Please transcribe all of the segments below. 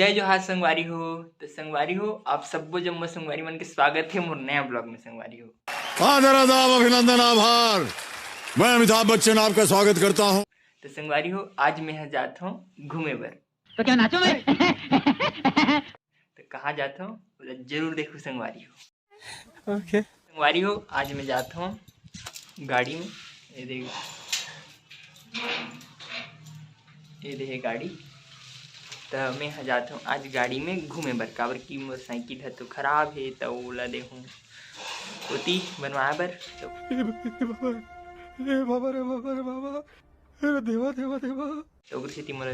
जय जोहार संगवारी हो। तो संगवारी हो आप सबको जम्मो संगवारी मन के स्वागत है मोर नया ब्लॉग में। संगवारी हो आदर आदाब अभिनंदन आभार। मैं अमिताभ बच्चन आपका स्वागत करता हूँ। तो संगवारी हो आज मैं जाता हूँ घूमे बर। तो क्या नाचो मैं? तो कहाँ जाता हूँ जरूर देखो संगवारी हो। ओके संगवारी हो आज मैं जाता हूँ गाड़ी में। ये देखे गाड़ी। तो मैं जाता हूँ आज गाड़ी में घूमे बर काबर की मोटरसाइकिल है तो खराब है तो ओला देखूँ होती बनवाए बर। तो ओकर सेती मोला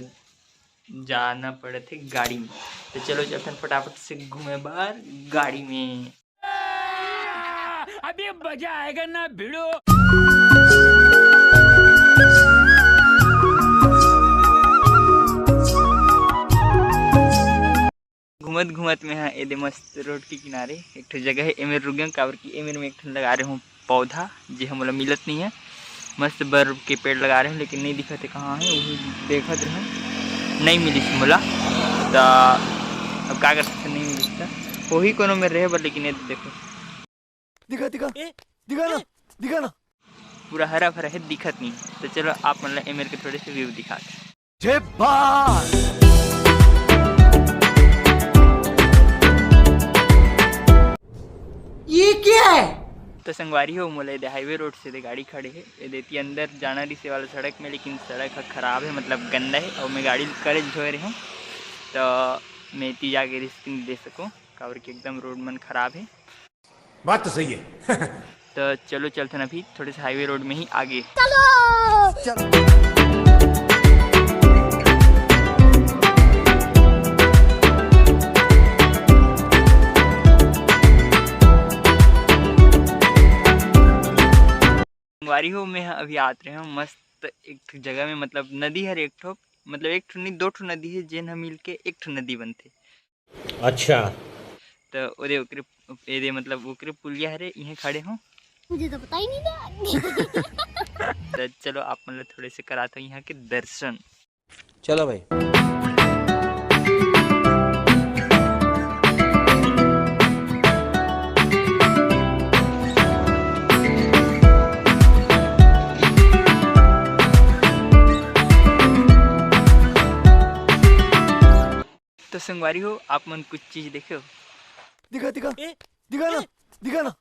जाना पड़े थे गाड़ी में। तो चलो चलते फटाफट से घूमे बार गाड़ी में। अभी मजा आएगा ना भिड़ो। घूमत घूमत में हाँ ये मस्त रोड के किनारे एक ठो जगह है एमेर रुक गए काबर की एमेर में एक ठो लगा रहे हूँ पौधा जो हम मिलत नहीं है। मस्त बर्फ के पेड़ लगा रहे हैं लेकिन नहीं दिखत है कहाँ है वो देखत रहे नहीं मिलिस मोला। तो अब क्या कर सकते नहीं मिलिस था वही कोनो में रहे बर लेकिन ये देखो दिखा दिखा दिखा ना दिखा ना पूरा हरा भरा है दिखत नहीं। तो चलो आप मतलब एमेर के थोड़े से व्यू दिखा जय बात। ये क्या है? तो संगवारी हो मोले दे हाईवे रोड से दे गाड़ी खड़े है ये देती अंदर जाना रिसे वाला सड़क में लेकिन सड़क खराब है मतलब गंदा है और मैं गाड़ी करे धोए रही हूँ। तो मैं इतनी जाके रिस्क नहीं दे सकूँ काबर की एकदम रोड मन खराब है। बात तो सही है। तो चलो चलते अभी थोड़े से हाईवे रोड में ही आगे। संगवारी हो मैं अभी आते रहे हूँ मस्त एक जगह में मतलब नदी है एक ठो मतलब एक ठो नहीं दो ठो नदी है जेन मिल के एक ठो नदी बनते। अच्छा तो ओदे ओकरे मतलब ओकरे पुलिया हरे यहीं खड़े हूँ। मुझे तो पता ही नहीं था। तो चलो आप मतलब थोड़े से कराते हो यहाँ के दर्शन। चलो भाई। तो संगवारी हो आप मन कुछ चीज देखो दिखा दिखा दिखा ना दिखा ना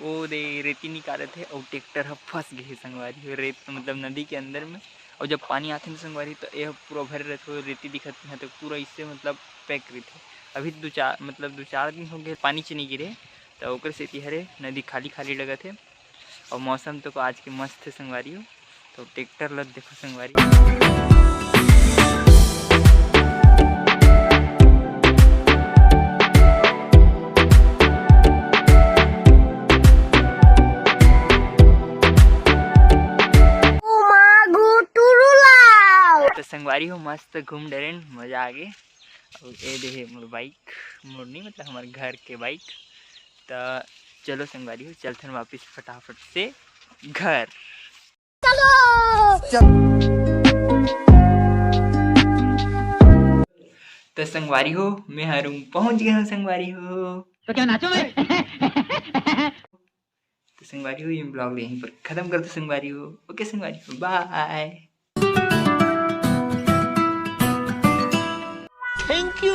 वो दे रेती निकाले थे और ट्रैक्टर है फंस गए संगवारी हो रेत मतलब नदी के अंदर में। और जब पानी आते हैं संगवारी तो यह पूरा भर रहे थे रेती दिखती है तो पूरा इससे मतलब पैक रही थे। अभी दो चार दिन हो गए पानी च नहीं गिरे तो ओकर से हरे नदी खाली खाली लगा थे। और मौसम तो आज के मस्त थे संगवारी हो। तो ट्रैक्टर लग देखो संगवारी। तो संगवारी हो मस्त घूम डरे मजा आ गए। और ये देखे मोर बाइक मोर नहीं मतलब हमारे घर के बाइक। तो चलो संगवारी हो चलते हैं वापस फटाफट से घर। तो संगवारी हो मैं हर रूम पहुंच गया हूँ संगवारी हो। तो क्या नाचो मैं? तो संगवारी हो ये ब्लॉग यहीं पर खत्म कर दो संगवारी हो। ओके संगवारी हो बाय। Thank you.